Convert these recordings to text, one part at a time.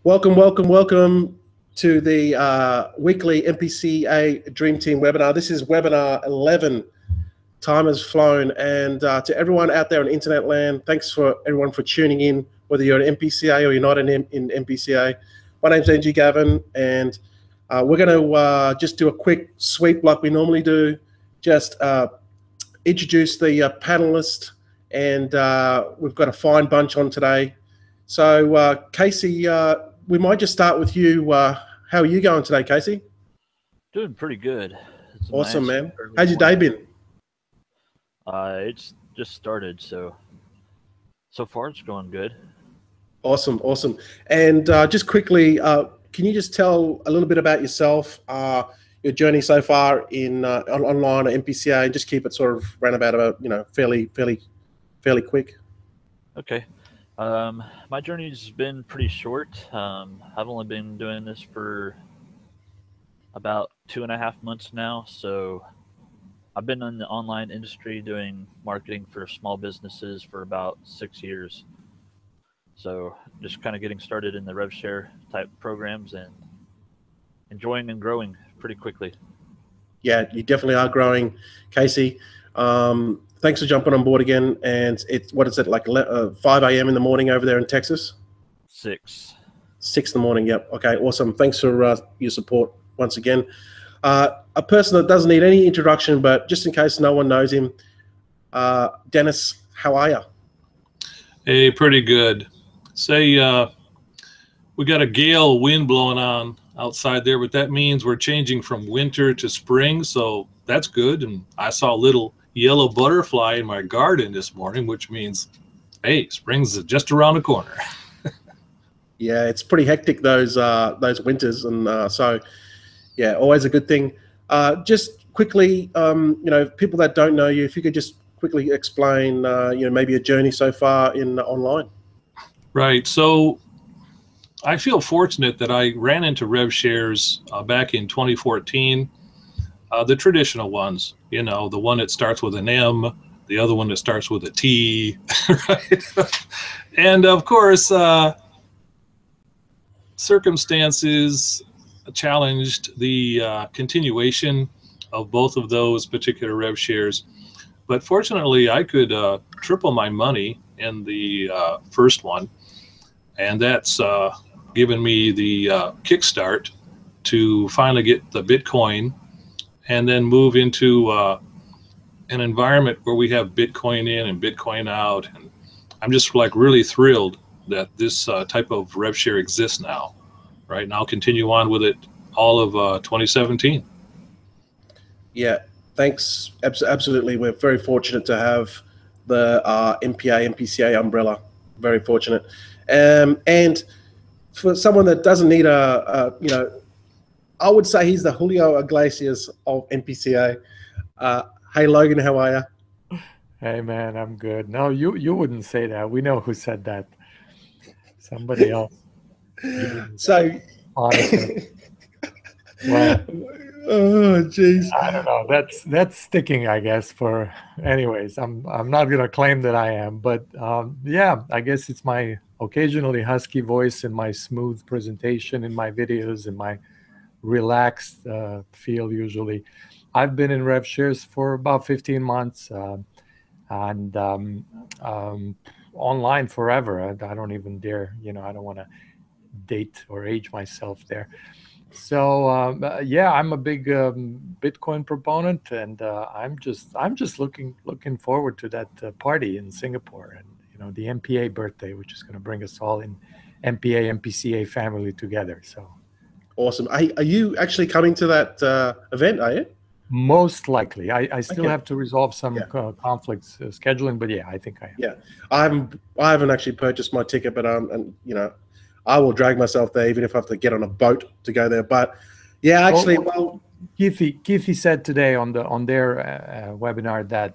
Welcome, welcome, welcome to the weekly MPCA Dream Team webinar. This is webinar 11. Time has flown, and to everyone out there in internet land, thanks for everyone for tuning in, whether you're an MPCA or you're not in MPCA. My name's Gavin, and we're going to just do a quick sweep like we normally do, just introduce the panelists, and we've got a fine bunch on today. So Casey, we might just start with you. How are you going today, Casey? Doing pretty good. Awesome, man. How's your day been? It's just started, so far it's going good. Awesome, awesome. And just quickly, can you just tell a little bit about yourself, your journey so far in online or MPCA, and just keep it sort of roundabout, fairly quick. Okay. My journey's been pretty short. I've only been doing this for about 2.5 months now. So I've been in the online industry doing marketing for small businesses for about 6 years. So just kind of getting started in the Revshare type programs and enjoying and growing pretty quickly. Yeah, you definitely are growing, Casey. Thanks for jumping on board again. And what is it, like 5 a.m. in the morning over there in Texas? 6 in the morning, yep. Okay, awesome. Thanks for your support once again. A person that doesn't need any introduction, but just in case no one knows him, Dennis, how are you? Hey, pretty good. Say, we got a gale wind blowing on outside there, but that means we're changing from winter to spring, so that's good. And I saw a little yellow butterfly in my garden this morning, which means, hey, spring's just around the corner. Yeah, it's pretty hectic those winters, and so yeah, always a good thing. Just quickly, people that don't know you, if you could just quickly explain, maybe your journey so far in online. Right. So I feel fortunate that I ran into Revshares back in 2014. The traditional ones, the one that starts with an M, the other one that starts with a T, right? And of course, circumstances challenged the continuation of both of those particular Revshares. But fortunately, I could triple my money in the first one, and that's given me the kickstart to finally get the Bitcoin and then move into an environment where we have Bitcoin in and Bitcoin out. And I'm just like really thrilled that this type of Revshare exists now, right? And I'll continue on with it all of 2017. Yeah, thanks. Absolutely. We're very fortunate to have the MPCA umbrella. Very fortunate. And for someone that doesn't need I would say he's the Julio Iglesias of MPCA. Hey, Logan, how are you? Hey, man, I'm good. No, you wouldn't say that. We know who said that. Somebody else. So, honestly. Well, oh, jeez. I don't know. That's sticking, I guess. For anyways, I'm not gonna claim that I am, but yeah, I guess it's my occasionally husky voice and my smooth presentation in my videos and my relaxed feel usually. I've been in Revshares for about 15 months and online forever. I don't even dare, I don't want to date or age myself there. So yeah, I'm a big Bitcoin proponent, and I'm just looking forward to that party in Singapore, and the MPA birthday, which is going to bring us all in MPCA family together. So. Awesome. Are you actually coming to that event, are you? Most likely. I still have to resolve some conflicts scheduling, but yeah, I think I am. Yeah. I haven't actually purchased my ticket, but I will drag myself there even if I have to get on a boat to go there. But yeah, actually, Keithy said today on their webinar that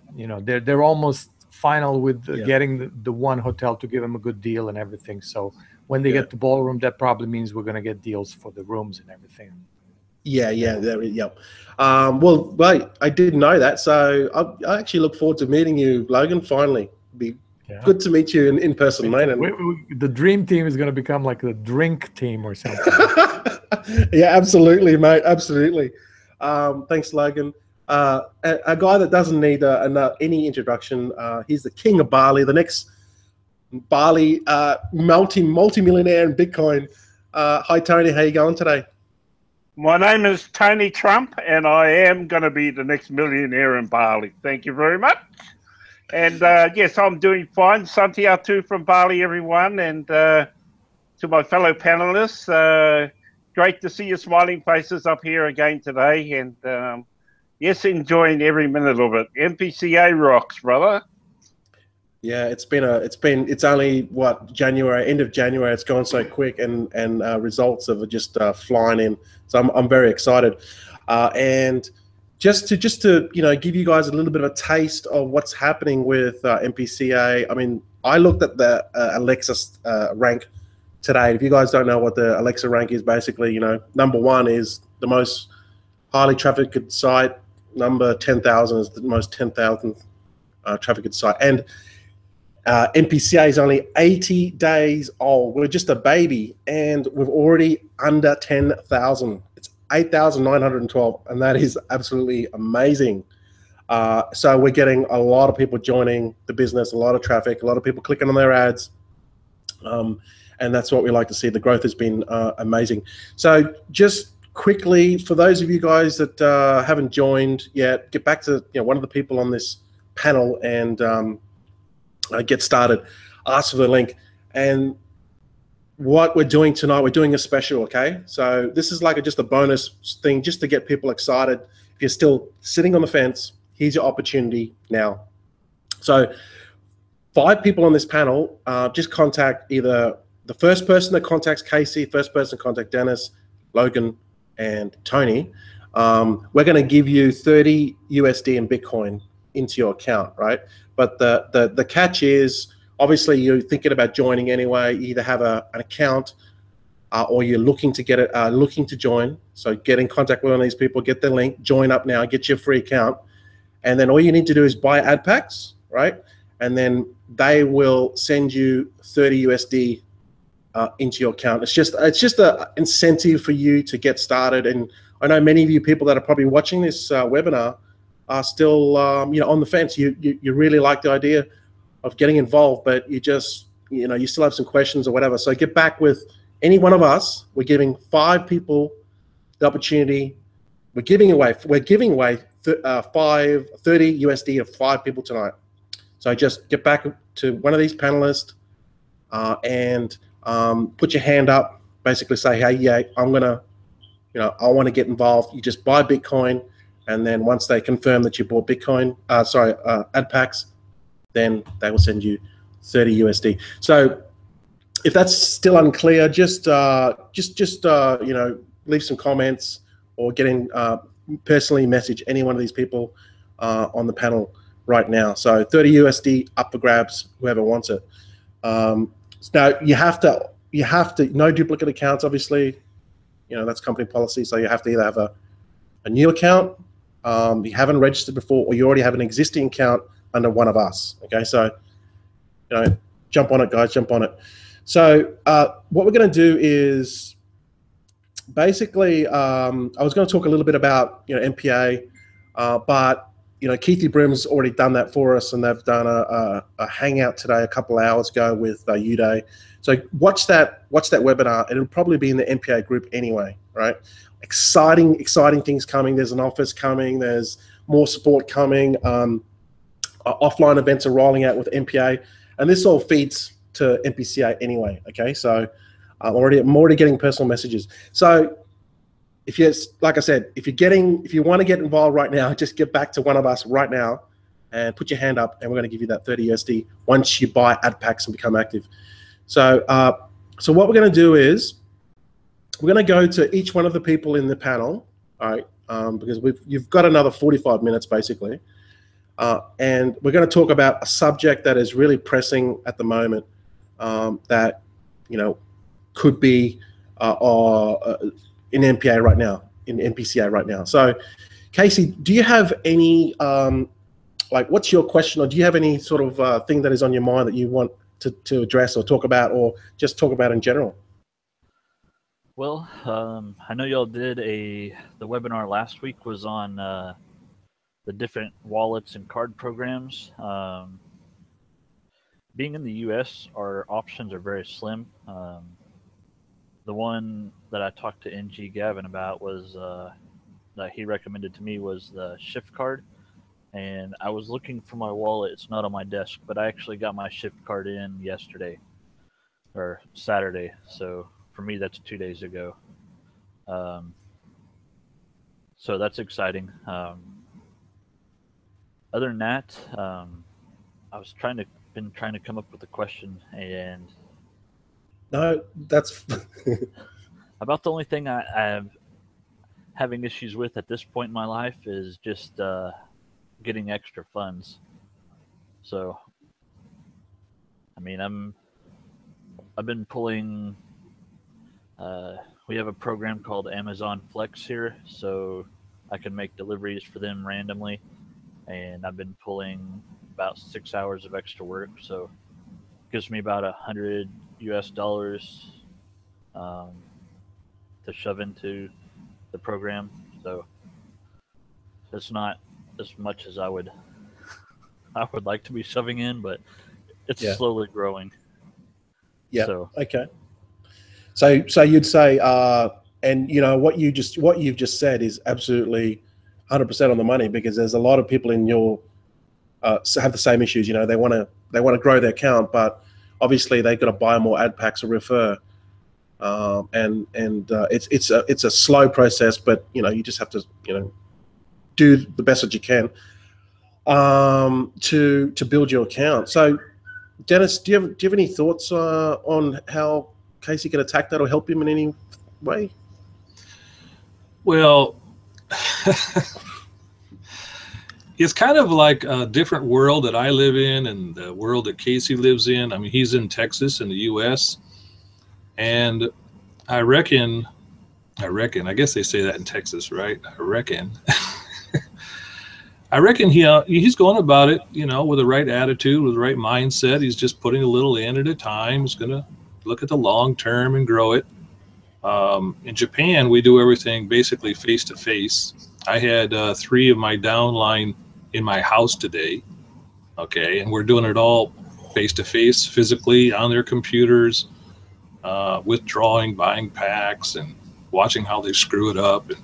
they're almost final with getting the one hotel to give them a good deal and everything. So when they get the ballroom, that probably means we're going to get deals for the rooms and everything. Yeah. Well, I didn't know that, so I actually look forward to meeting you, Logan. Finally, Yeah. Good to meet you in person, mate. And The dream team is going to become like the drink team or something. yeah, absolutely, mate. Absolutely. Thanks, Logan. A guy that doesn't need any introduction. He's the king of Bali, the next Bali multi-millionaire in Bitcoin. Hi, Tony. How you going today? My name is Tony Trump, and I am going to be the next millionaire in Bali. Thank you very much. And yes, I'm doing fine. Santia too from Bali, everyone. And to my fellow panelists, great to see your smiling faces up here again today. And yes, enjoying every minute of it. MPCA rocks, brother. Yeah, it's only what, January, end of January. It's gone so quick, and results are just flying in. So I'm very excited, and just to give you guys a little bit of a taste of what's happening with MPCA. I mean, I looked at the Alexa rank today. If you guys don't know what the Alexa rank is, basically, number 1 is the most highly trafficked site. Number 10,000 is the most 10,000th trafficked site, and MPCA is only 80 days old. We're just a baby, and we're already under 10,000. It's 8,912, and that is absolutely amazing. So we're getting a lot of people joining the business, a lot of traffic, a lot of people clicking on their ads, and that's what we like to see. The growth has been amazing. So just quickly, for those of you guys that haven't joined yet, get back to one of the people on this panel and get started. Ask for the link. And what we're doing tonight, we're doing a special, okay? So this is like just a bonus thing, just to get people excited. If you're still sitting on the fence, here's your opportunity now. So 5 people on this panel, just contact either the first person that contacts Casey, first person to contact Dennis, Logan, and Tony. We're going to give you 30 USD in Bitcoin into your account, right? But the catch is, obviously, you're thinking about joining anyway. You either have an account or you're looking to get it, looking to join. So get in contact with one of these people, get the link, join up now, get your free account, and then all you need to do is buy AdPacks, right? And then they will send you 30 USD into your account. It's just an incentive for you to get started. And I know many of you people that are probably watching this webinar are still on the fence. You really like the idea of getting involved, but you just you still have some questions or whatever. So get back with any one of us. We're giving 5 people the opportunity. We're giving away 30 USD of 5 people tonight. So just get back to one of these panelists and put your hand up. Basically say, hey, yeah, I'm gonna, I want to get involved. You just buy Bitcoin. And then once they confirm that you bought Bitcoin, AdPacks, then they will send you 30 USD. So if that's still unclear, just leave some comments or get in personally message any one of these people on the panel right now. So 30 USD up for grabs, whoever wants it. Now you have to no duplicate accounts, obviously. That's company policy. So you have to either have a new account. You haven't registered before, or you already have an existing account under one of us. Okay, so jump on it, guys, jump on it. So what we're going to do is basically, I was going to talk a little bit about MPA, but Keithy Brim's already done that for us, and they've done a hangout today a couple of hours ago with Uday. So watch that webinar. It'll probably be in the MPA group anyway, right? Exciting things coming. There's an office coming. There's more support coming. Offline events are rolling out with MPA, and this all feeds to MPCA anyway. Okay, so I'm already getting personal messages. So like I said, if you want to get involved right now, just get back to one of us right now and put your hand up, and we're going to give you that 30 USD once you buy AdPacks and become active. So what we're going to do is, we're going to go to each one of the people in the panel, all right, because you've got another 45 minutes basically, and we're going to talk about a subject that is really pressing at the moment, that could be in MPA right now, in MPCA right now. So, Casey, do you have any like, what's your question, or do you have any sort of thing that is on your mind that you want to address or talk about, or just talk about in general? Well, I know y'all did the webinar last week was on the different wallets and card programs. Being in the U.S., our options are very slim. The one that I talked to NG Gavin about was that he recommended to me was the Shift card. And I was looking for my wallet. It's not on my desk, but I actually got my Shift card in yesterday or Saturday. So for me, that's 2 days ago. So that's exciting. Other than that, I was been trying to come up with a question, and no, that's about the only thing I'm having issues with at this point in my life is just getting extra funds. So, I mean, I've been pulling. We have a program called Amazon Flex here, so I can make deliveries for them randomly, and I've been pulling about 6 hours of extra work, so it gives me about $100 US to shove into the program. So it's not as much as I would like to be shoving in, but it's slowly growing. Yeah. So, okay. So you'd say, and you know what you've just said is absolutely 100% on the money, because there's a lot of people in your have the same issues. You know, they want to grow their account, but obviously they've got to buy more AdPacks or refer, and it's a slow process, but you know, you just have to do the best that you can to build your account. So, Dennis, do you have any thoughts on how Casey can attack that or help him in any way? Well, it's kind of like a different world that I live in and the world that Casey lives in. I mean, he's in Texas in the U.S. And I guess they say that in Texas, right? I reckon he's going about it, with the right attitude, with the right mindset. He's just putting a little in at a time. He's going to look at the long term and grow it. In Japan, we do everything basically face to face. I had 3 of my downline in my house today. Okay. And we're doing it all face to face, physically on their computers, withdrawing, buying packs, and watching how they screw it up and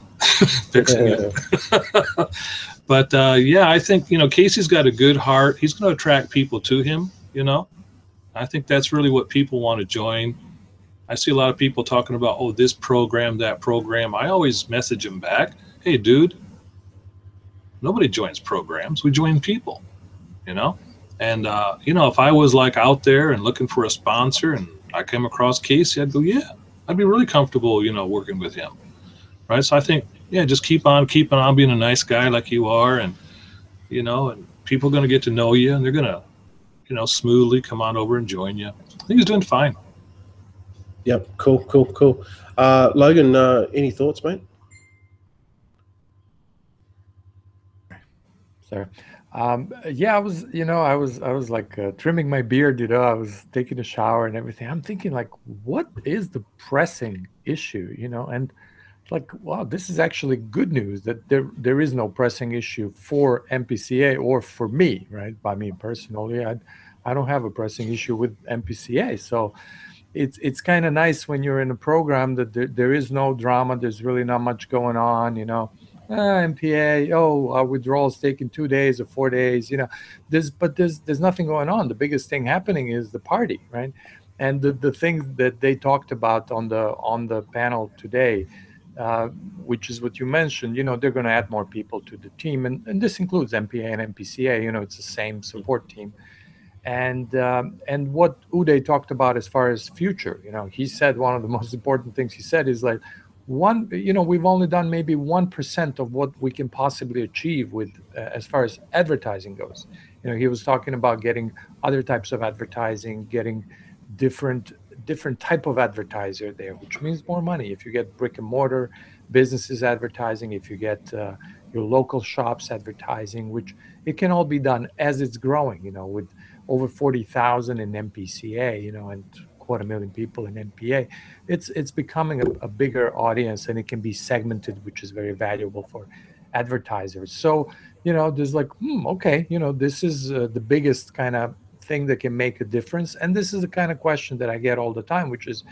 fixing it. But I think, Casey's got a good heart. He's going to attract people to him, I think that's really what people want to join. I see a lot of people talking about, oh, this program, that program. I always message them back, hey, dude, nobody joins programs. We join people, And, if I was like out there and looking for a sponsor and I came across Casey, I'd go, yeah, I'd be really comfortable, working with him. Right. So I think, just keep on being a nice guy like you are. And, and people are going to get to know you, and they're going to, smoothly come on over and join you. I think he's doing fine. Yep. Cool. Logan, any thoughts, mate? Sorry. I was like trimming my beard, I was taking a shower and everything. I'm thinking, like, what is the pressing issue, and like, wow, this is actually good news that there is no pressing issue for MPCA or for me, right? By me personally, I don't have a pressing issue with MPCA. So it's kind of nice when you're in a program that there is no drama. There's really not much going on, MPA, our withdrawal's taking 2 days or 4 days, there's nothing going on. The biggest thing happening is the party, right? And the thing that they talked about on the panel today, which is what you mentioned, they're going to add more people to the team, and this includes MPA and MPCA. It's the same support team. And what Uday talked about as far as future, he said one of the most important things he said is like, we've only done maybe 1% of what we can possibly achieve with as far as advertising goes. He was talking about getting other types of advertising, getting different type of advertiser there, which means more money. If you get brick and mortar businesses advertising, if you get your local shops advertising, which it can all be done as it's growing, with over 40,000 in MPCA, and 250,000 people in MPA. It's becoming a bigger audience, and it can be segmented, which is very valuable for advertisers. So, there's like, okay, this is the biggest kind of thing that can make a difference. And this is the kind of question that I get all the time, which is,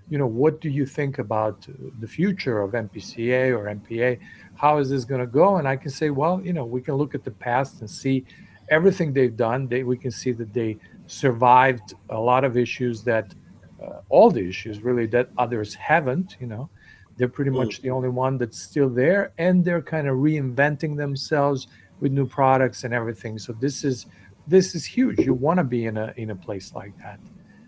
what do you think about the future of MPCA or MPA? How is this going to go? And I can say, well, we can look at the past and see everything they've done. We can see that they survived a lot of issues that, all the issues really, that others haven't. They're pretty much the only one that's still there, and they're kind of reinventing themselves with new products and everything. So this is huge. You want to be in a place like that.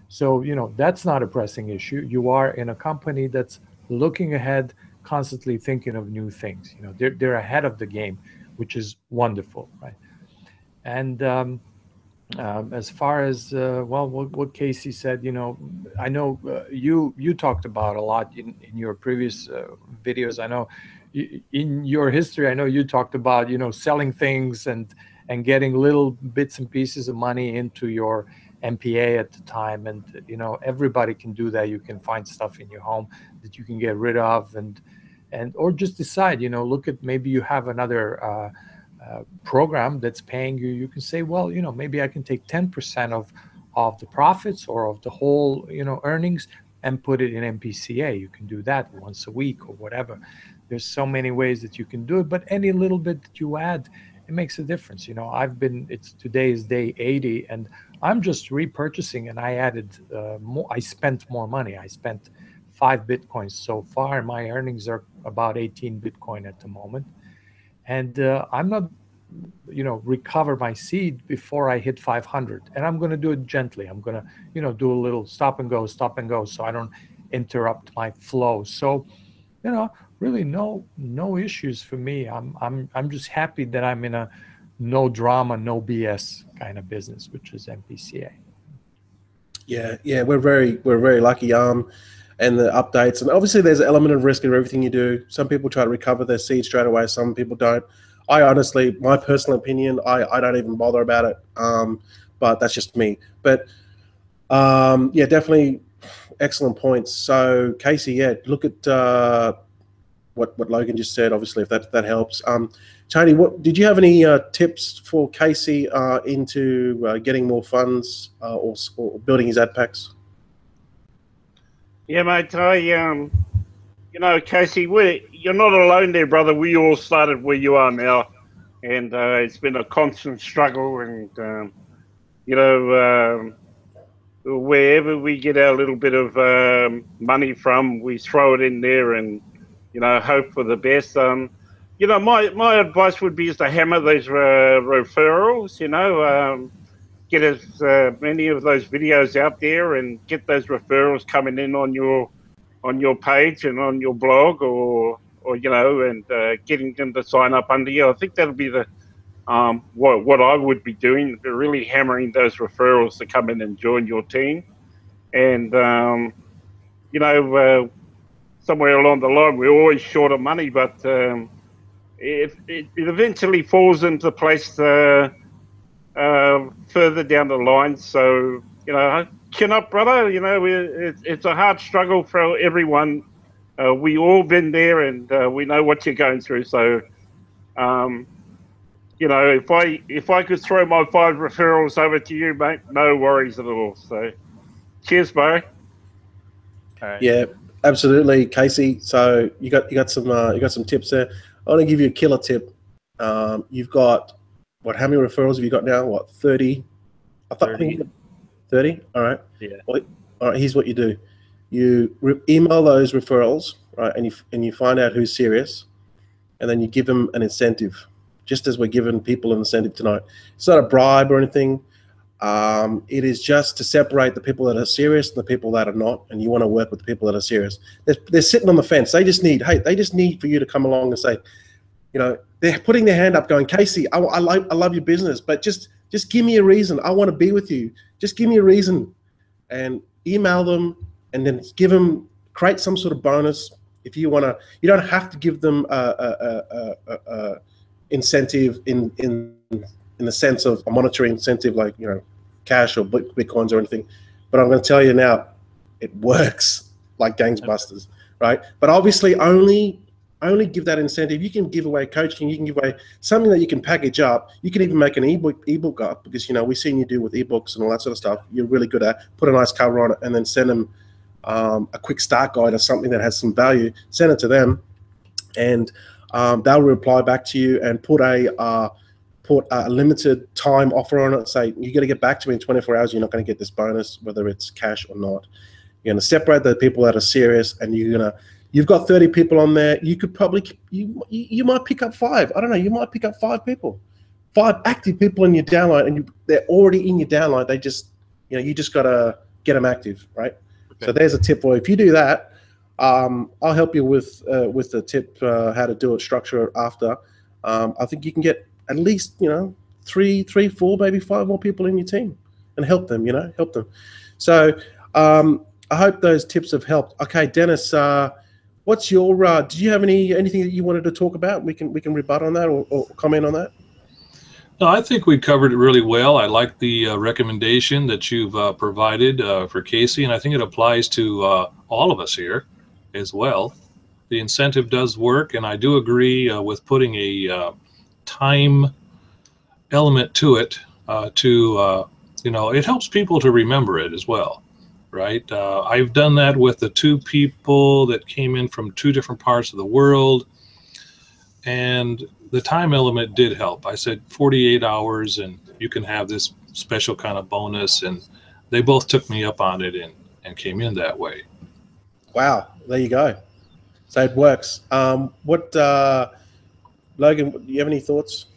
So, that's not a pressing issue. You are in a company that's looking ahead, constantly thinking of new things. They're ahead of the game, which is wonderful, right? And as far as what Casey said, I know you talked about a lot in your previous videos. I know in your history, I know you talked about selling things and getting little bits and pieces of money into your MPA at the time, and everybody can do that. You can find stuff in your home that you can get rid of, and or just decide, look at, maybe you have another program that's paying you. You can say, well, maybe I can take 10% of the profits or of the whole earnings and put it in MPCA. You can do that once a week or whatever. There's so many ways that you can do it, but any little bit that you add, it makes a difference. Today is day 80, and I'm just repurchasing, and I added more. I spent more money. I spent 5 Bitcoins so far. My earnings are about 18 Bitcoin at the moment. And I'm not, recover my seed before I hit 500. And I'm going to do it gently. I'm going to, do a little stop and go, so I don't interrupt my flow. So, really no issues for me. I'm just happy that I'm in a no drama, no BS kind of business, which is MPCA. Yeah, we're very lucky. And the updates, and obviously there's an element of risk in everything you do. Some people try to recover their seed straight away. Some people don't. I honestly, my personal opinion, I don't even bother about it. But that's just me. But yeah, definitely excellent points. So Casey, yeah, look at what Logan just said. Obviously, if that helps. Tony, what did you have any tips for Casey into getting more funds or building his AdPacks? Yeah, mate. Casey, you're not alone there, brother. We all started where you are now, and it's been a constant struggle. And wherever we get our little bit of money from, we throw it in there and hope for the best. My advice would be is to hammer those referrals. Get as many of those videos out there and get those referrals coming in on your page and on your blog, or and getting them to sign up under you. I think that'll be the what I would be doing, really hammering those referrals to come in and join your team. And somewhere along the line, we're always short of money, but it eventually falls into place further down the line. So, chin up, brother. It's a hard struggle for everyone. We all been there, and we know what you're going through. So, if I could throw my 5 referrals over to you, mate, no worries at all. So, cheers, bro. All right. Yeah, absolutely, Casey. So you got some tips there. I want to give you a killer tip. You've got how many referrals have you got now? 30? I think 30. All right. Yeah. Well, all right. Here's what you do. You email those referrals, right? And you find out who's serious, and then you give them an incentive, just as we're giving people an incentive tonight. It's not a bribe or anything. It is just to separate the people that are serious and the people that are not, and you want to work with the people that are serious. They're sitting on the fence. They just need for you to come along and say, they're putting their hand up going, Casey, I love your business, but just give me a reason. I want to be with you. Just give me a reason. And email them, and then create some sort of bonus. If you want to, you don't have to give them incentive in the sense of a monetary incentive, like, you know, cash or bitcoins or anything. But I'm going to tell you now, it works like gangbusters, right? But obviously only give that incentive. You can give away coaching, you can give away something that you can package up. You can even make an ebook up, because, you know, we've seen you do with ebooks and all that sort of stuff. You're really good at. Put a nice cover on it and then send them a quick start guide or something that has some value. Send it to them, and they'll reply back to you and put a limited time offer on it. Say, you got to get back to me in 24 hours. You're not going to get this bonus, whether it's cash or not. You're going to separate the people that are serious, and you've got 30 people on there. You could probably, you might pick up 5. I don't know. You might pick up 5 people, 5 active people in your downline, and they're already in your downline. They just, you know, you just got to get them active, right? Okay. So there's a tip for you. If you do that, I'll help you with the tip, how to do it, structure it after. I think you can get at least, you know, 3, 4, maybe 5 more people in your team, and help them, you know, help them. So I hope those tips have helped. Okay, Dennis, what's your, did you have anything that you wanted to talk about? We can rebut on that or comment on that. No, I think we covered it really well. I like the recommendation that you've provided for Casey, and I think it applies to all of us here as well. The incentive does work, and I do agree with putting a time element to it you know, it helps people to remember it as well, right? I've done that with the 2 people that came in from 2 different parts of the world, and the time element did help. I said 48 hours and you can have this special kind of bonus, and they both took me up on it and came in that way. Wow, there you go. So it works. Logan, do you have any thoughts?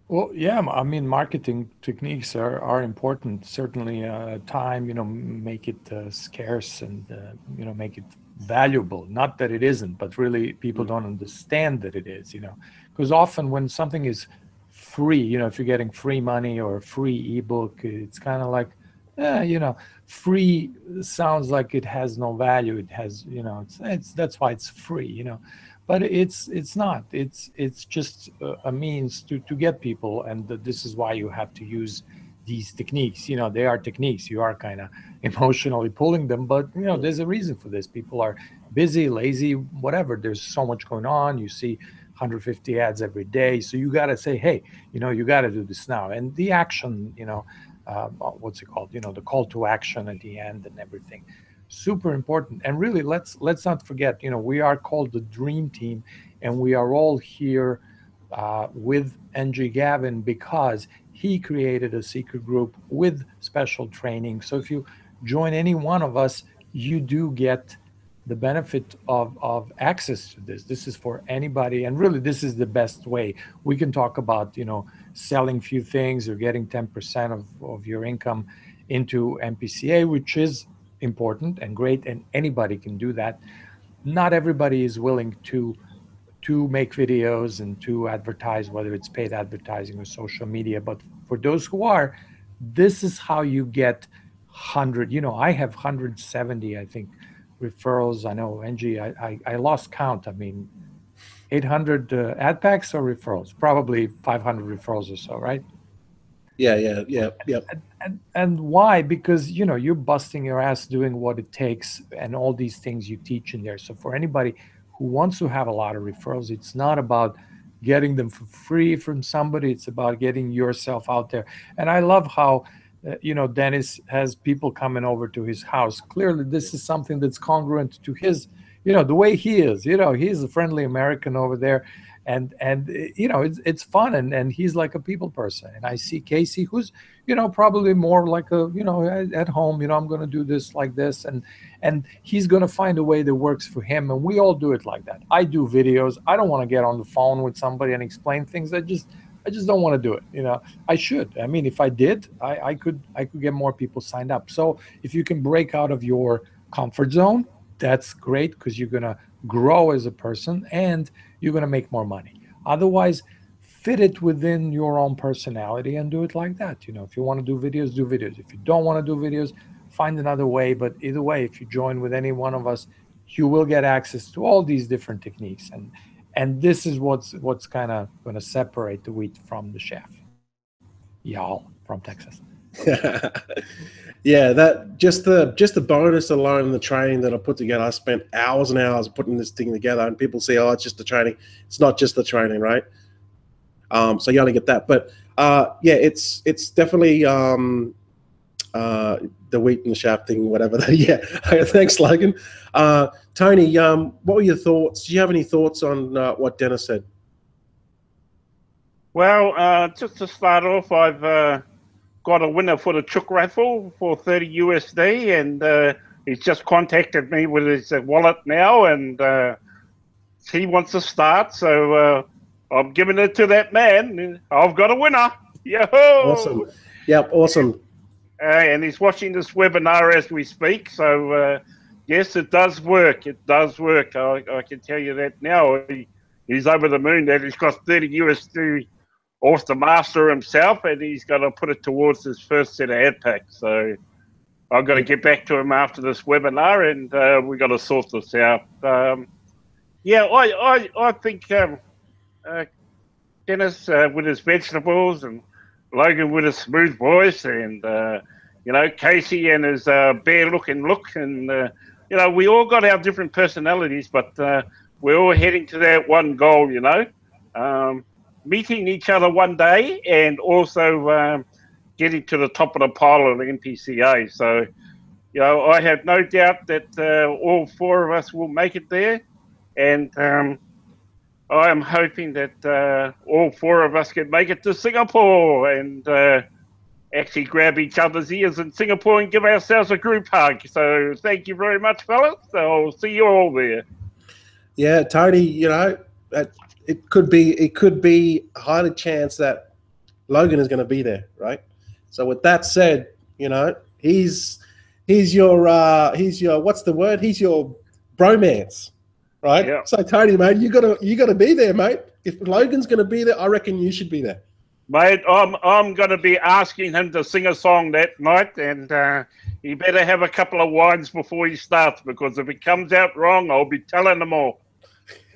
Well, yeah, I mean, marketing techniques are important. Certainly, time, you know, make it scarce and, you know, make it valuable. Not that it isn't, but really people don't understand that it is, you know, because often when something is free, you know, if you're getting free money or a free ebook, it's kind of like, you know, free sounds like it has no value. It has, you know, it's that's why it's free, you know. But it's not. It's just a means to get people, and this is why you have to use these techniques. You know, they are techniques. You are kind of emotionally pulling them, but you know, there's a reason for this. People are busy, lazy, whatever. There's so much going on. You see 150 ads every day, so you got to say, hey, you know, you got to do this now. And the action, you know, what's it called? You know, the call to action at the end and everything. Super important. And really, let's not forget, you know, we are called the Dream Team, and we are all here with NG Gavin because he created a secret group with special training. So if you join any one of us, you do get the benefit of access to this. This is for anybody, and really this is the best way. We can talk about, you know, selling few things or getting 10% of your income into MPCA, which is important and great, and anybody can do that. Not everybody is willing to make videos and to advertise, whether it's paid advertising or social media. But for those who are, this is how you get 100. You know, I have 170, I think, referrals. I know, NG, I lost count. I mean, 800 AdPacks or referrals? Probably 500 referrals or so, right? Yeah. And why? Because, you know, you're busting your ass doing what it takes and all these things you teach in there. So for anybody who wants to have a lot of referrals, it's not about getting them for free from somebody. It's about getting yourself out there. And I love how, you know, Dennis has people coming over to his house. Clearly, this is something that's congruent to his, you know, the way he is. You know, he's a friendly American over there. And you know, it's fun, and he's like a people person. And I see Casey, who's, you know, probably more like a, you know, at home, you know, I'm going to do this like this, and he's going to find a way that works for him. And we all do it like that. I do videos. I don't want to get on the phone with somebody and explain things. I just don't want to do it. You know, I should. I mean, if I did, I could get more people signed up. So if you can break out of your comfort zone, that's great, because you're going to grow as a person and you're going to make more money. Otherwise, fit it within your own personality and do it like that. You know, if you want to do videos, do videos. If you don't want to do videos, find another way. But either way, if you join with any one of us, you will get access to all these different techniques. And this is what's kind of going to separate the wheat from the chaff. Y'all from Texas. Yeah, that just the bonus alone, the training that I put together. I spent hours and hours putting this thing together, and people say, "Oh, it's just the training." It's not just the training, right? So you only get that, but yeah, it's definitely the wheat and the chaff thing, whatever. Yeah, thanks, Logan. Tony, what were your thoughts? Do you have any thoughts on what Dennis said? Well, just to start off, I've got a winner for the Chook raffle for 30 USD, and he's just contacted me with his wallet now, and he wants to start, so I'm giving it to that man. I've got a winner. Yahoo! Awesome. Yep, awesome. And he's watching this webinar as we speak, so yes, it does work. It does work. I can tell you that now. He's over the moon that he's got 30 USD off the master himself, and he's going to put it towards his first set of AdPacks. So I've got to get back to him after this webinar, and we've got to sort this out. Yeah, I think Dennis with his vegetables, and Logan with his smooth voice, and you know, Casey and his bear-looking look, and you know, we all got our different personalities, but we're all heading to that one goal, you know. Meeting each other one day, and also getting to the top of the pile of the MPCA. So, you know, I have no doubt that all four of us will make it there, and I am hoping that all four of us can make it to Singapore and actually grab each other's ears in Singapore and give ourselves a group hug. So, thank you very much, fellas. I'll see you all there. Yeah, Tony, you know, it could be a high chance that Logan is going to be there, right? So with that said, you know, he's your what's the word? He's your bromance, right? Yeah. So Tony, mate, you gotta be there, mate. If Logan's going to be there, I reckon you should be there, mate. I'm going to be asking him to sing a song that night, and he better have a couple of wines before he starts, because if it comes out wrong, I'll be telling them all.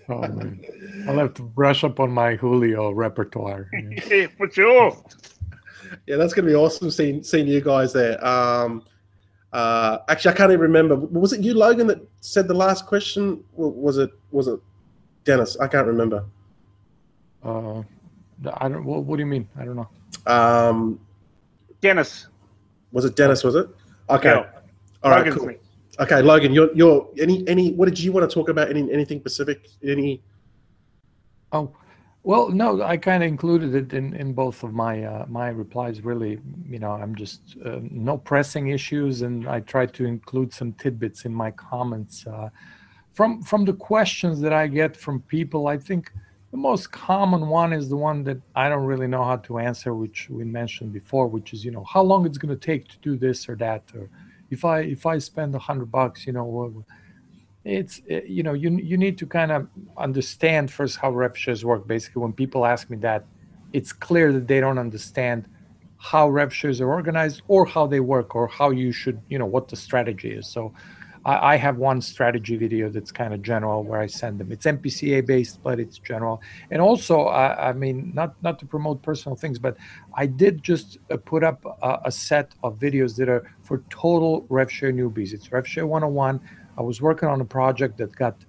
Oh, man. I'll have to brush up on my Julio repertoire. Yeah, for sure. Yeah, that's going to be awesome seeing you guys there. Actually, I can't even remember. Was it you, Logan, that said the last question? Or was it Dennis? I can't remember. I don't. What do you mean? I don't know. Dennis. Was it Dennis? Was it? Okay. Yeah. All right. Cool. Okay, Logan, you're any what did you want to talk about? Anything specific? Any? Oh, well, no, I kind of included it in both of my my replies. Really, you know, I'm just no pressing issues, and I try to include some tidbits in my comments. From the questions that I get from people, I think the most common one is the one that I don't really know how to answer, which we mentioned before, which is, you know, how long it's going to take to do this or that, or if I spend $100, you know, it's, you know, you need to kind of understand first how Revshares work. Basically, when people ask me that, it's clear that they don't understand how Revshares are organized or how they work or how you should, you know, what the strategy is. So I have one strategy video that's kind of general where I send them. It's MPCA based, but it's general. And also, I mean, not to promote personal things, but I did just put up a set of videos that are for total Revshare newbies. It's Revshare 101. I was working on a project that got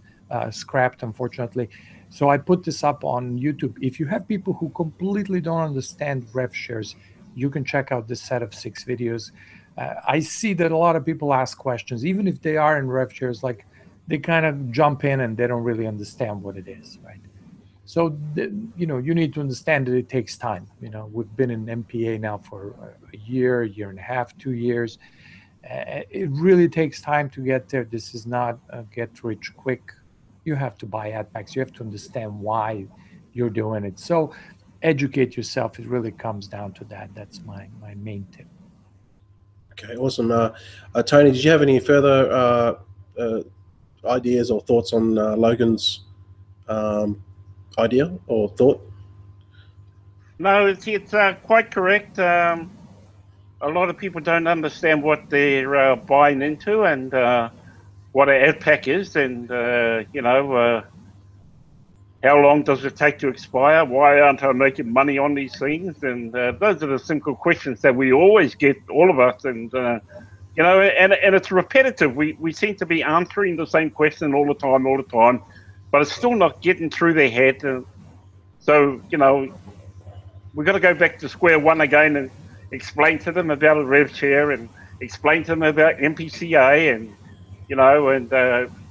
scrapped, unfortunately. So I put this up on YouTube. If you have people who completely don't understand Revshares, you can check out this set of 6 videos. I see that a lot of people ask questions, even if they are in Revshares, like they kind of jump in and they don't really understand what it is, right? So, you know, you need to understand that it takes time. You know, we've been in MPA now for a year and a half, 2 years. It really takes time to get there. This is not a get rich quick. You have to buy AdPacks. You have to understand why you're doing it. So educate yourself. It really comes down to that. That's my main tip. Okay, awesome. Tony, did you have any further ideas or thoughts on Logan's idea or thought? No, it's quite correct. A lot of people don't understand what they're buying into and what an AdPack is, and you know, how long does it take to expire? Why aren't I making money on these things? And those are the simple questions that we always get, all of us. And you know, and it's repetitive. We seem to be answering the same question all the time, but it's still not getting through their head. So, you know, we've got to go back to square one again and explain to them about a Revshare and explain to them about MPCA, and, you know, and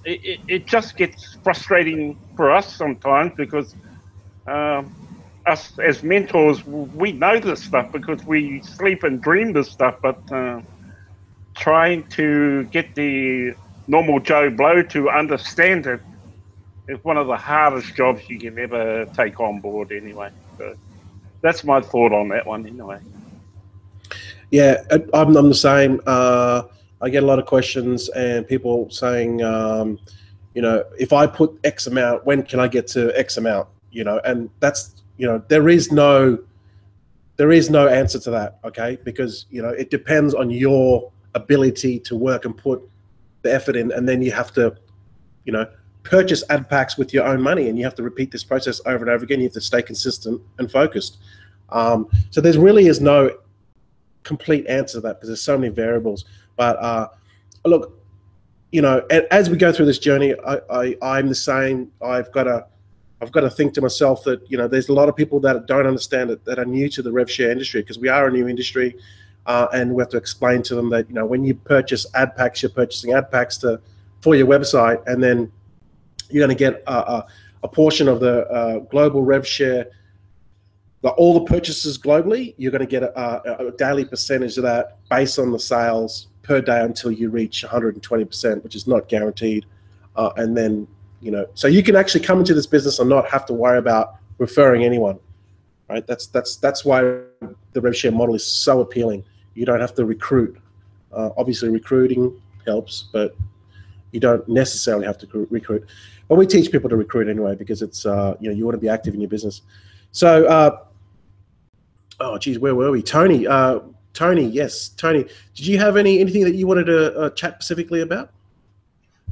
it just gets frustrating for us sometimes, because us as mentors, we know this stuff because we sleep and dream this stuff, but trying to get the normal Joe Blow to understand it is one of the hardest jobs you can ever take on board anyway. So that's my thought on that one anyway. Yeah, I'm the same. I get a lot of questions and people saying, you know, if I put X amount, when can I get to X amount? You know, and that's, you know, there is no answer to that, okay? Because, you know, it depends on your ability to work and put the effort in, and then you have to, you know, purchase AdPacks with your own money, and you have to repeat this process over and over again. You have to stay consistent and focused. So there really is no complete answer to that, because there's so many variables. But look, you know, as we go through this journey, I'm the same. I've got to think to myself that, you know, there's a lot of people that don't understand it, that are new to the Revshare industry, because we are a new industry, and we have to explain to them that, you know, when you purchase AdPacks, you're purchasing AdPacks for your website, and then you're going to get a portion of the global Revshare. All the purchases globally, you're going to get a daily percentage of that based on the sales per day until you reach 120%, which is not guaranteed. And then, you know, so you can actually come into this business and not have to worry about referring anyone, right? That's why the Revshare model is so appealing. You don't have to recruit. Obviously, recruiting helps, but you don't necessarily have to recruit. But we teach people to recruit anyway, because it's, you know, you want to be active in your business. So, oh, geez, where were we? Tony, yes, Tony. Did you have anything that you wanted to chat specifically about?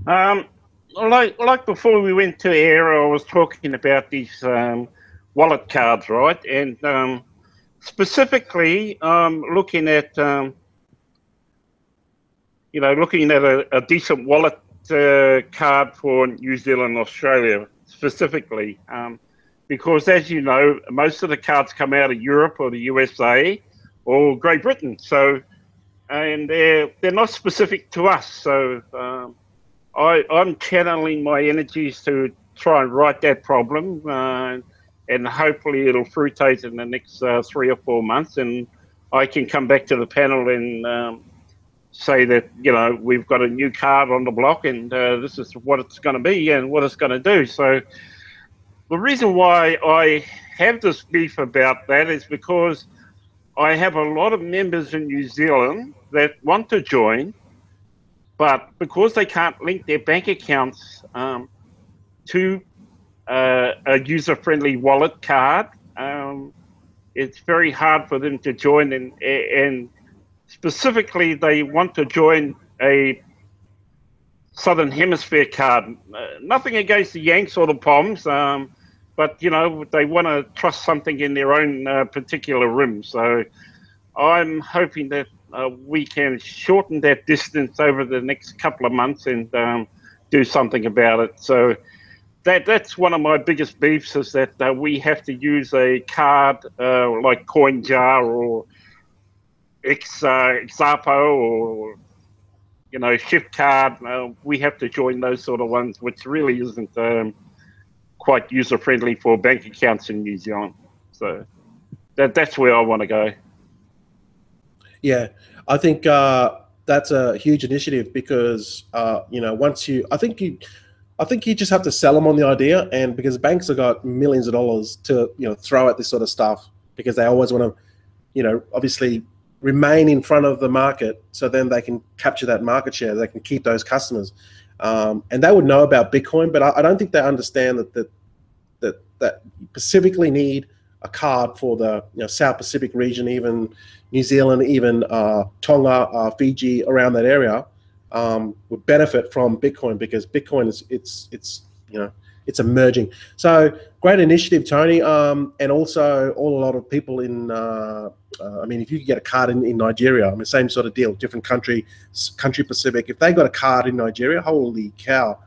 Like before we went to air, I was talking about these wallet cards, right? And specifically, looking at you know, looking at a decent wallet card for New Zealand, Australia specifically. Because, as you know, most of the cards come out of Europe or the USA or Great Britain. So, and they're not specific to us. So I'm channeling my energies to try and right that problem, and hopefully it'll fruitate in the next 3 or 4 months, and I can come back to the panel and say that, you know, we've got a new card on the block, and this is what it's going to be and what it's going to do. So the reason why I have this beef about that is because I have a lot of members in New Zealand that want to join, but because they can't link their bank accounts to a user-friendly wallet card, it's very hard for them to join. And specifically, they want to join a Southern Hemisphere card. Nothing against the Yanks or the Poms, but, you know, they want to trust something in their own particular rim. So I'm hoping that we can shorten that distance over the next couple of months and do something about it. So that's one of my biggest beefs, is that we have to use a card like CoinJar or Xapo or, you know, Shift Card. We have to join those sort of ones, which really isn't quite user-friendly for bank accounts in New Zealand. So that's where I want to go. Yeah, I think that's a huge initiative, because you know, I think you just have to sell them on the idea, and because banks have got millions of dollars to, you know, throw at this sort of stuff, because they always want to, you know, obviously remain in front of the market, so then they can capture that market share, they can keep those customers, and they would know about Bitcoin, but I don't think they understand that you specifically need a card for the, you know, South Pacific region, even New Zealand, even Tonga, Fiji, around that area would benefit from Bitcoin, because Bitcoin is it's you know, it's emerging. So great initiative, Tony. And also a lot of people in, I mean, if you could get a card in Nigeria, I mean, same sort of deal, different country Pacific. If they got a card in Nigeria, holy cow,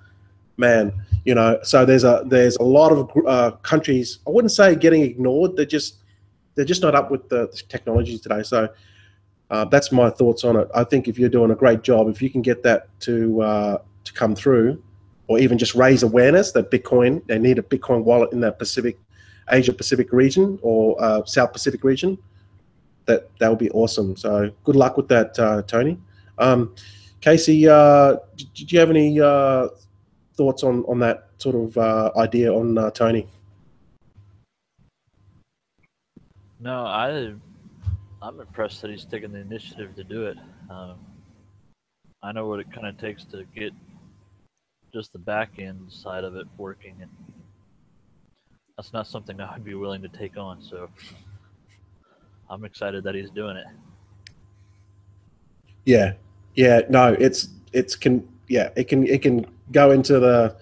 man, you know. So there's a lot of countries, I wouldn't say getting ignored. They're just not up with the technologies today. So that's my thoughts on it. I think if you're doing a great job, if you can get that to come through, or even just raise awareness that Bitcoin, they need a Bitcoin wallet in that Asia Pacific region or South Pacific region, that would be awesome. So good luck with that, Tony. Casey, do you have any thoughts on that sort of idea on Tony? No, I'm impressed that he's taken the initiative to do it. I know what it kind of takes to get just the back end side of it working, and that's not something I would be willing to take on. So I'm excited that he's doing it. Yeah, no, it can go into the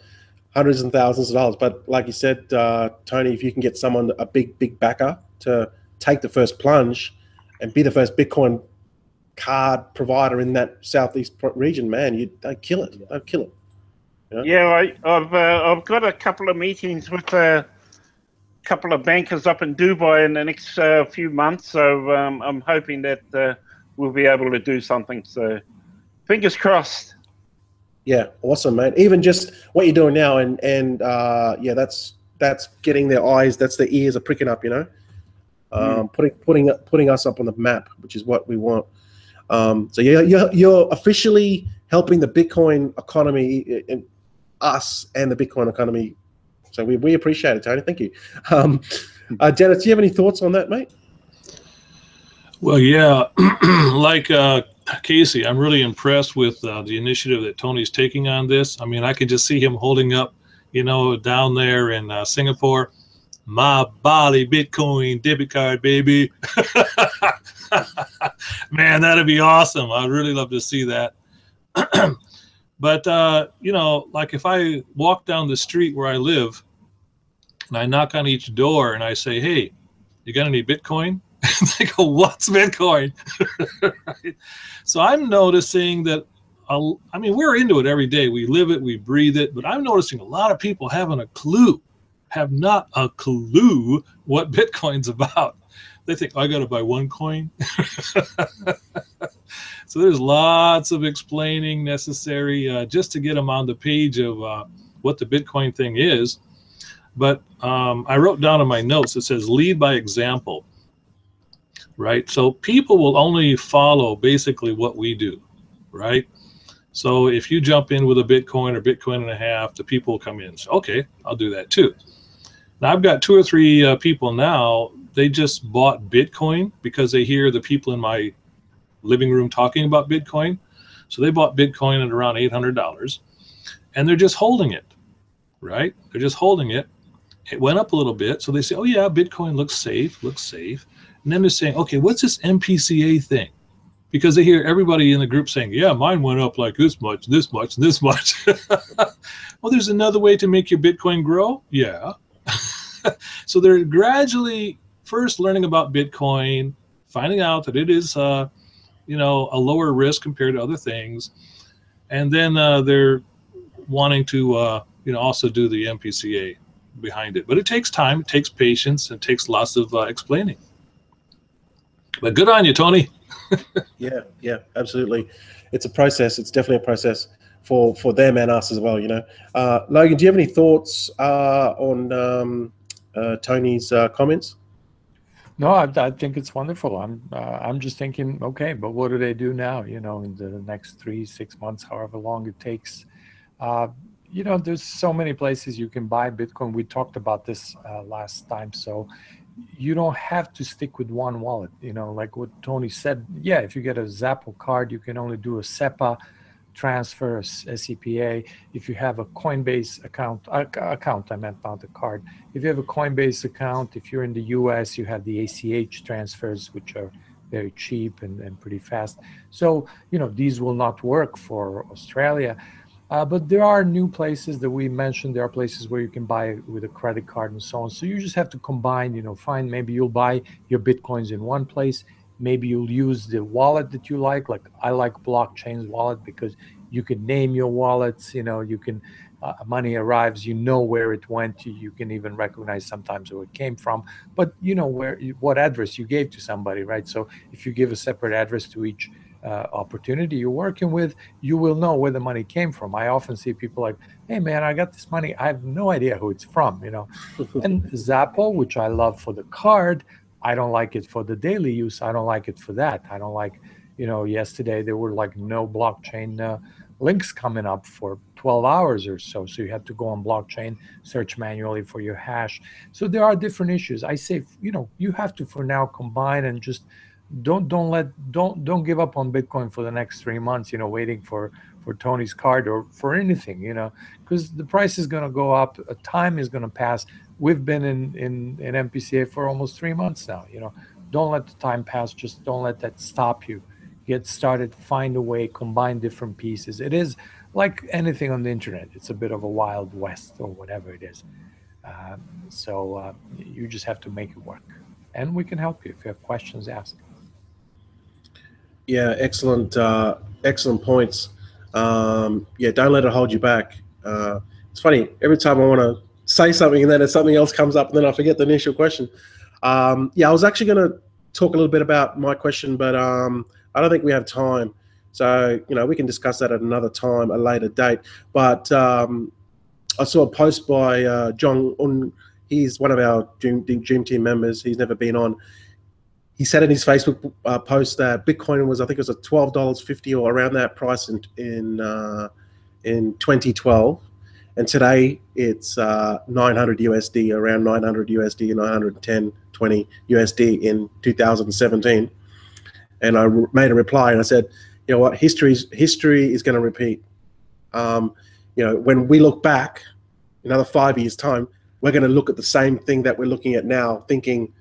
hundreds and thousands of dollars. But like you said, Tony, if you can get someone, a big backer, to take the first plunge and be the first Bitcoin card provider in that Southeast region, man, they'd kill it. They'd kill it. You know? Yeah, I've got a couple of meetings with a couple of bankers up in Dubai in the next few months, so I'm hoping that we'll be able to do something. So fingers crossed. Yeah, awesome, man. Even just what you're doing now, and yeah, that's getting their eyes, that's their ears are pricking up, you know, putting us up on the map, which is what we want. So you're officially helping the Bitcoin economy, us and the Bitcoin economy. So we appreciate it, Tony. Thank you. Dennis, do you have any thoughts on that, mate? Well, yeah, like Casey, I'm really impressed with the initiative that Tony's taking on this. I mean, I can just see him holding up, you know, down there in Singapore, my Bali Bitcoin debit card, baby. Man, that'd be awesome. I'd really love to see that. But, you know, like if I walk down the street where I live and I knock on each door and I say, hey, you got any Bitcoin? They go, what's Bitcoin? Right? So I'm noticing that, I mean, we're into it every day. We live it, we breathe it, but I'm noticing a lot of people have not a clue what Bitcoin's about. They think, I got to buy one coin. So there's lots of explaining necessary just to get them on the page of what the Bitcoin thing is. But I wrote down in my notes, it says lead by example, right? So people will only follow basically what we do, right? So if you jump in with a Bitcoin or Bitcoin and a half, the people will come in. So, okay, I'll do that too. Now I've got 2 or 3 people now, they just bought Bitcoin because they hear the people in my living room talking about Bitcoin. So they bought Bitcoin at around $800 and they're just holding it, right? They're just holding it. It went up a little bit. So they say, oh yeah, Bitcoin looks safe. And then they're saying, okay, what's this MPCA thing? Because they hear everybody in the group saying, yeah, mine went up like this much, this much, and this much. Well, there's another way to make your Bitcoin grow. Yeah. So they're gradually first learning about Bitcoin, finding out that it is, you know, a lower risk compared to other things. And then they're wanting to, you know, also do the MPCA behind it. But it takes time, it takes patience, it takes lots of explaining. But good on you, Tony. Yeah, absolutely. It's a process. It's definitely a process for them and us as well, you know. Logan, do you have any thoughts on Tony's comments? No, I think it's wonderful. I'm just thinking, okay, but what do they do now? You know, in the next 3-6 months, however long it takes. You know, there's so many places you can buy Bitcoin. We talked about this last time. So you don't have to stick with one wallet. You know, like what Tony said. Yeah, if you get a Zappo card, you can only do a SEPA transfer, a SEPA. If you have a Coinbase account, I meant not the card. If you have a Coinbase account, if you're in the US, you have the ACH transfers, which are very cheap and pretty fast. So, you know, these will not work for Australia. But there are new places that we mentioned. There are places where you can buy with a credit card and so on. So you just have to combine, find, maybe you'll buy your Bitcoins in one place. Maybe you'll use the wallet that you like. Like I like Blockchain's wallet because you can name your wallets, you can, money arrives, where it went. You can even recognize sometimes where it came from, but what address you gave to somebody, right? So if you give a separate address to each opportunity you're working with, you will know where the money came from. I often see people like, hey man, I got this money, I have no idea who it's from, And Zappo, which I love for the card, I don't like it for the daily use. I don't like it for that. I don't like, yesterday there were like no blockchain links coming up for 12 hours or so. So you had to go on blockchain, search manually for your hash. So there are different issues. I say, you have to for now combine and just don't give up on Bitcoin for the next 3 months, waiting for Tony's card or for anything, because the price is going to go up, time is going to pass. We've been in MPCA for almost 3 months now. Don't let the time pass. Just don't let that stop you. Get started, find a way, combine different pieces. It is like anything on the internet. It's a bit of a wild west or whatever it is. So you just have to make it work. And we can help you. If you have questions, ask. Yeah, excellent points. Yeah, don't let it hold you back. It's funny, every time I want to say something and then something else comes up and then I forget the initial question. Yeah, I was actually going to talk a little bit about my question, but I don't think we have time. So, we can discuss that at another time, a later date. But I saw a post by John. He's one of our Dream Team members. He's never been on. He said in his Facebook post that Bitcoin was, I think it was $12.50 or around that price in 2012, and today it's 900 USD, around 900 USD, 910, 20 USD in 2017. And I made a reply and I said, you know what, history is going to repeat. When we look back, another 5 years' time, we're going to look at the same thing that we're looking at now, thinking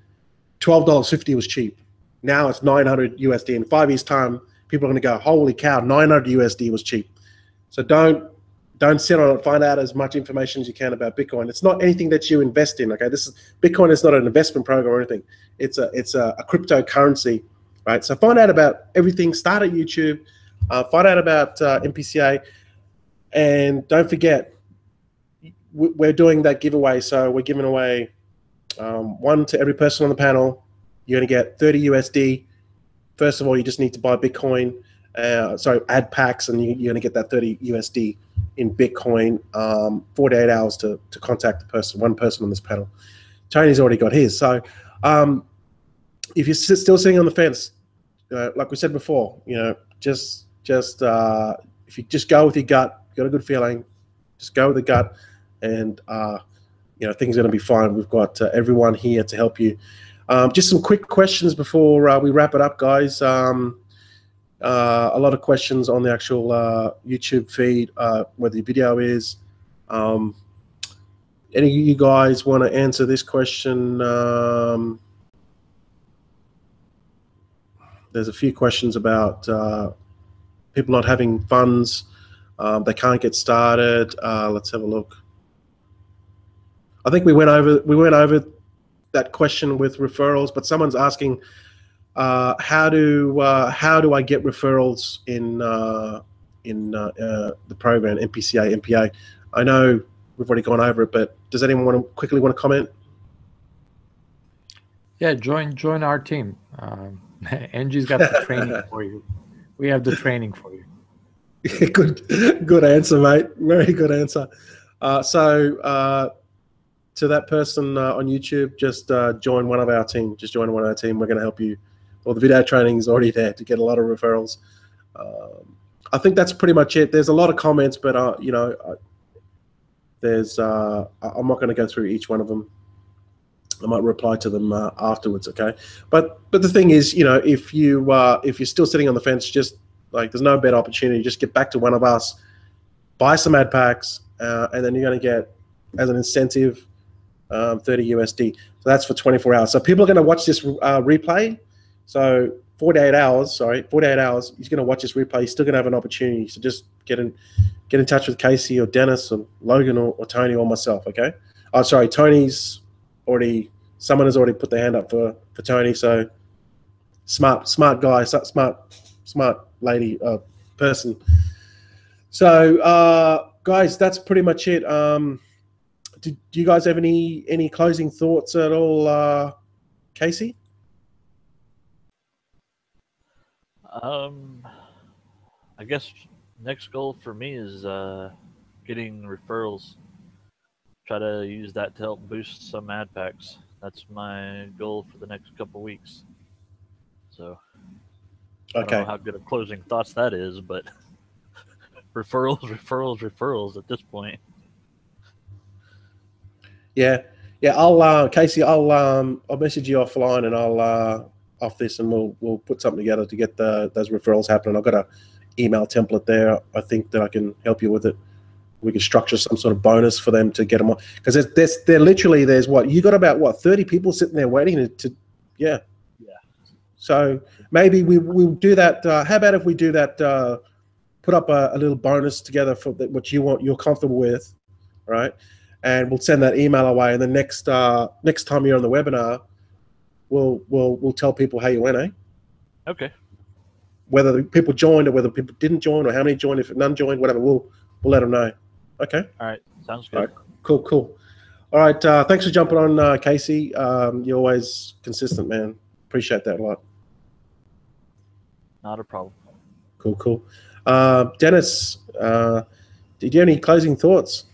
$12.50 was cheap. Now it's 900 USD. In 5 years' time, people are going to go, holy cow, 900 USD was cheap. So don't sit on it. Find out as much information as you can about Bitcoin. It's not anything that you invest in. Okay, Bitcoin is not an investment program or anything. It's a cryptocurrency, right? So find out about everything. Start at YouTube. Find out about MPCA, and don't forget, we're doing that giveaway. So we're giving away one to every person on the panel. You're going to get 30 USD. First of all, you just need to buy Bitcoin. AdPacks, and you're going to get that 30 USD in Bitcoin. 48 hours to contact one person on this panel. Tony's already got his. So if you're still sitting on the fence, like we said before, just if you just go with your gut, you got a good feeling, just go with the gut, and things are going to be fine. We've got everyone here to help you. Just some quick questions before we wrap it up, guys. A lot of questions on the actual YouTube feed, where the video is. Any of you guys want to answer this question? There's a few questions about people not having funds. They can't get started. Let's have a look. I think we went over that question with referrals, but someone's asking, how do I get referrals in the program MPCA, MPA? I know we've already gone over it, but does anyone quickly want to comment? Yeah, join our team. Angie's got the training for you. We have the training for you. Good answer, mate. Very good answer. So to that person on YouTube, just join one of our team. Just join one of our team. We're going to help you. Well, the video training is already there to get a lot of referrals. I think that's pretty much it. There's a lot of comments, but there's I'm not going to go through each one of them. I might reply to them afterwards, okay? But the thing is, if you're still sitting on the fence, just like there's no better opportunity. Just get back to one of us, buy some AdPacks, and then you're going to get, as an incentive, 30 USD. So that's for 24 hours. So people are going to watch this replay. So 48 hours, he's going to watch this replay. He's still going to have an opportunity. So just get in touch with Casey or Dennis or Logan or Tony or myself, okay? Oh, sorry, someone has already put their hand up for Tony. So smart guy, smart lady, person. So guys, that's pretty much it. Do you guys have any closing thoughts at all, Casey? I guess next goal for me is getting referrals. Try to use that to help boost some AdPacks. That's my goal for the next couple weeks. So I don't know how good of closing thoughts that is, but referrals at this point. Yeah. I'll Casey, I'll message you offline and I'll off this, and we'll put something together to get those referrals happening. I've got an email template there. I think that I can help you with it. We can structure some sort of bonus for them to get them on, because there's what, you got about 30 people sitting there waiting to yeah. So maybe we'll do that. How about if we do that? Put up a little bonus together for what you're comfortable with, right? And we'll send that email away. And the next time you're on the webinar, we'll tell people how you went, eh? Okay. Whether the people joined or whether people didn't join or how many joined, if none joined, whatever, we'll let them know. Okay. All right. Sounds good. All right. Cool. All right. Thanks for jumping on, Casey. You're always consistent, man. Appreciate that a lot. Not a problem. Cool. Dennis, did you have any closing thoughts?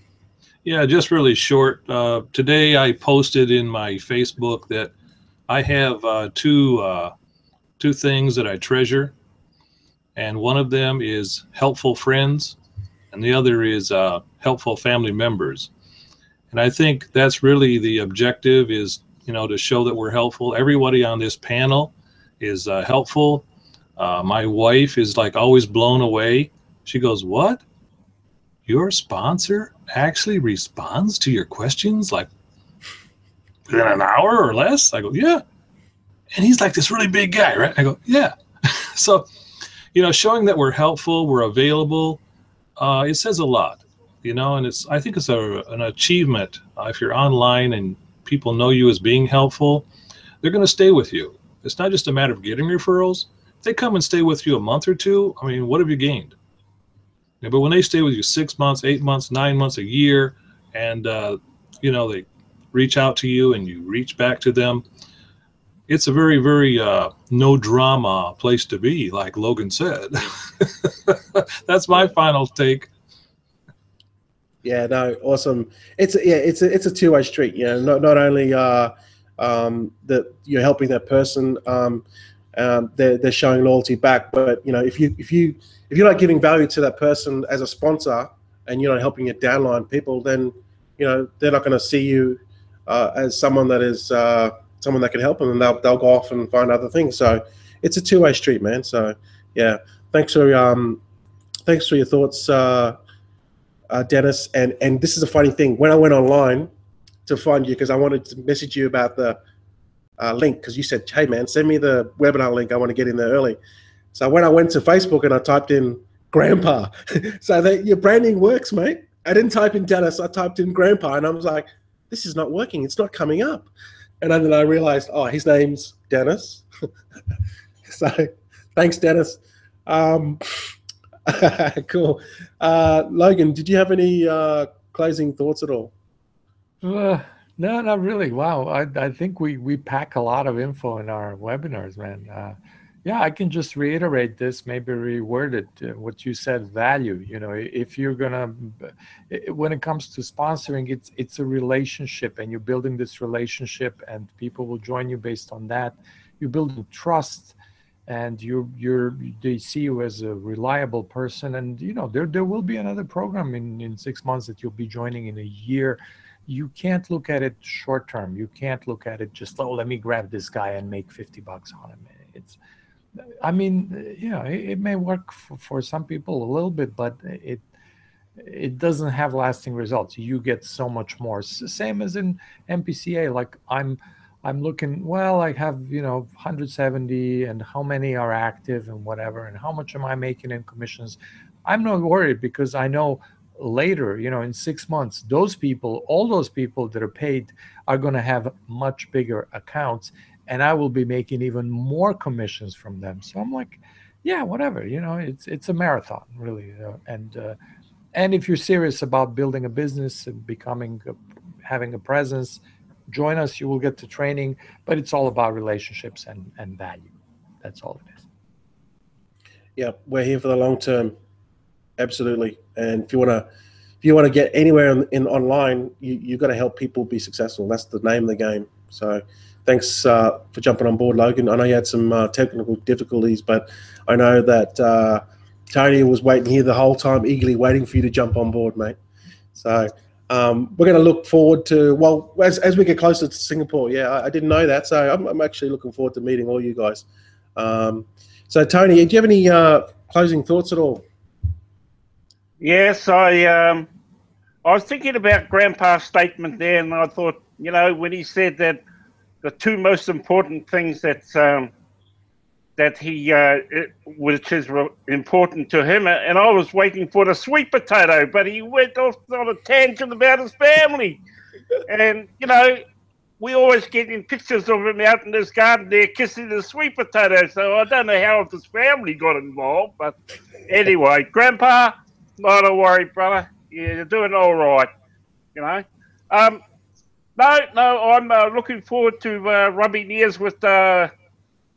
Yeah, just really short. Today I posted in my Facebook that I have two things that I treasure, and one of them is helpful friends, and the other is helpful family members. And I think that's really the objective, is to show that we're helpful. Everybody on this panel is helpful. My wife is like always blown away. She goes, "What? Your sponsor actually responds to your questions like within an hour or less?" I go, "Yeah." And he's like this really big guy, right? I go, "Yeah." So, showing that we're helpful, we're available, it says a lot, and I think it's an achievement. If you're online and people know you as being helpful, they're going to stay with you. It's not just a matter of getting referrals. If they come and stay with you a month or two, I mean, what have you gained? Yeah, but when they stay with you 6 months, 8 months, 9 months, a year, and they reach out to you and you reach back to them, it's a very, very no drama place to be, like Logan said. That's my final take. Yeah, no, awesome. It's a two-way street. Not only that you're helping that person, they're showing loyalty back, but if you're not giving value to that person as a sponsor and you're not helping your downline people, then they're not going to see you as someone that is someone that can help them, and they'll go off and find other things. So it's a two-way street, man. So yeah, thanks for your thoughts, Dennis. And this is a funny thing. When I went online to find you, because I wanted to message you about the link, because you said, "Hey man, send me the webinar link. I want to get in there early." So when I went to Facebook and I typed in Grandpa, so your branding works, mate. I didn't type in Dennis. I typed in Grandpa, and I was like, "This is not working. It's not coming up." And then I realized, oh, his name's Dennis. So thanks, Dennis. Cool. Logan, did you have any closing thoughts at all? No, not really. Wow, I think we pack a lot of info in our webinars, man. Yeah, I can just reiterate this, maybe reword it, what you said, value. If you're gonna, when it comes to sponsoring, it's a relationship, and you're building this relationship, and people will join you based on that. You're building trust, and they see you as a reliable person, and there will be another program in 6 months that you'll be joining in a year. You can't look at it short term. You can't look at it just, oh, let me grab this guy and make $50 on him. It may work for some people a little bit, but it doesn't have lasting results. You get so much more. Same as in MPCA. Like I'm I'm looking, well, I have, 170, and how many are active and whatever, and how much am I making in commissions? I'm not worried, because I know later, in 6 months, all those people that are paid are going to have much bigger accounts, and I will be making even more commissions from them. So I'm like, yeah, whatever, it's a marathon, really. And if you're serious about building a business and having a presence, join us. You will get to training, but it's all about relationships and value. That's all it is. Yeah, we're here for the long term. Absolutely. And if you want to get anywhere in online, you've got to help people be successful. That's the name of the game. So thanks for jumping on board, Logan. I know you had some technical difficulties, but I know that Tony was waiting here the whole time, eagerly waiting for you to jump on board, mate. So we're going to look forward to, well, as we get closer to Singapore. Yeah, I didn't know that. So I'm actually looking forward to meeting all you guys. So Tony, do you have any closing thoughts at all? Yes, I was thinking about Grandpa's statement there, and I thought, when he said that the two most important things that he which is important to him, and I was waiting for the sweet potato, but he went off on a tangent about his family, and we always get in pictures of him out in his garden there kissing the sweet potato. So I don't know how his family got involved, but anyway, Grandpa, not a worry, brother. You're doing all right, No, I'm looking forward to rubbing ears with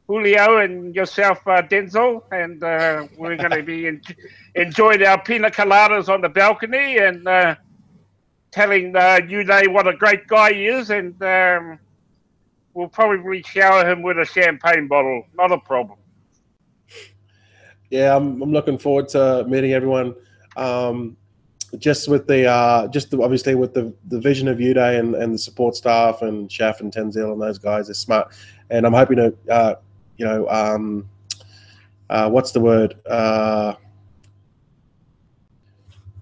Julio and yourself, Denzel, and we're going to be enjoying our pina coladas on the balcony and telling Uday what a great guy he is, and we'll probably shower him with a champagne bottle. Not a problem. Yeah, I'm looking forward to meeting everyone. Just with obviously with the vision of Uday and the support staff and Shaf and Tenzil and those guys are smart, and I'm hoping to what's the word?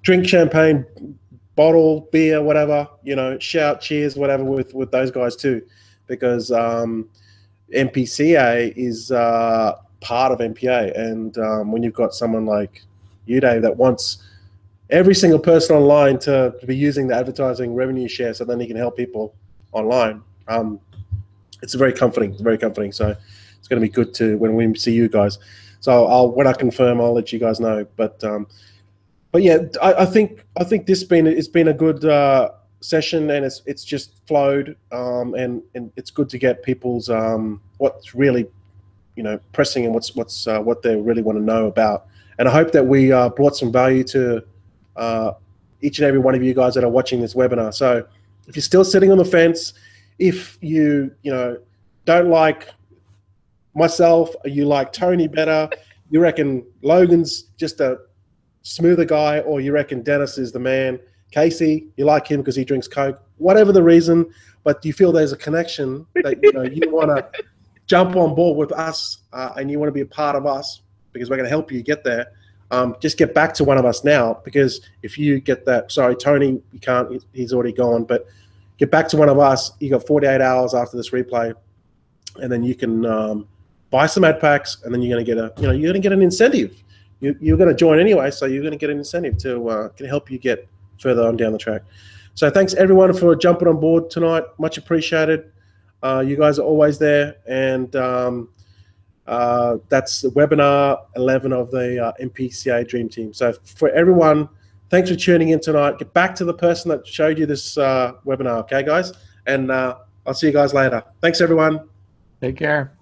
Drink champagne, bottle, beer, whatever, shout cheers, whatever with those guys too, because MPCA is part of MPA, and when you've got someone like Uday that wants every single person online to be using the advertising revenue share so then he can help people online, it's very comforting, so it's going to be good to when we see you guys. So when I confirm, I'll let you guys know. But yeah, I think it's been a good session, and it's just flowed, and it's good to get people's what's really pressing and what they really want to know about. And I hope that we brought some value to each and every one of you guys that are watching this webinar. So if you're still sitting on the fence, if you don't like myself, you like Tony better, you reckon Logan's just a smoother guy, or you reckon Dennis is the man, Casey, you like him because he drinks Coke, whatever the reason, but you feel there's a connection that you want to jump on board with us, and you want to be a part of us because we're going to help you get there. Just get back to one of us now, because if you get that, sorry, Tony, you can't, he's already gone, but get back to one of us. You got 48 hours after this replay, and then you can buy some AdPacks, and then you're going to get you're going to get an incentive. You're going to join anyway, so you're going to get an incentive to can help you get further on down the track. So thanks everyone for jumping on board tonight. Much appreciated. You guys are always there, and that's webinar 11 of the MPCA Dream Team. So for everyone, thanks for tuning in tonight. Get back to the person that showed you this webinar, okay, guys? And I'll see you guys later. Thanks, everyone. Take care.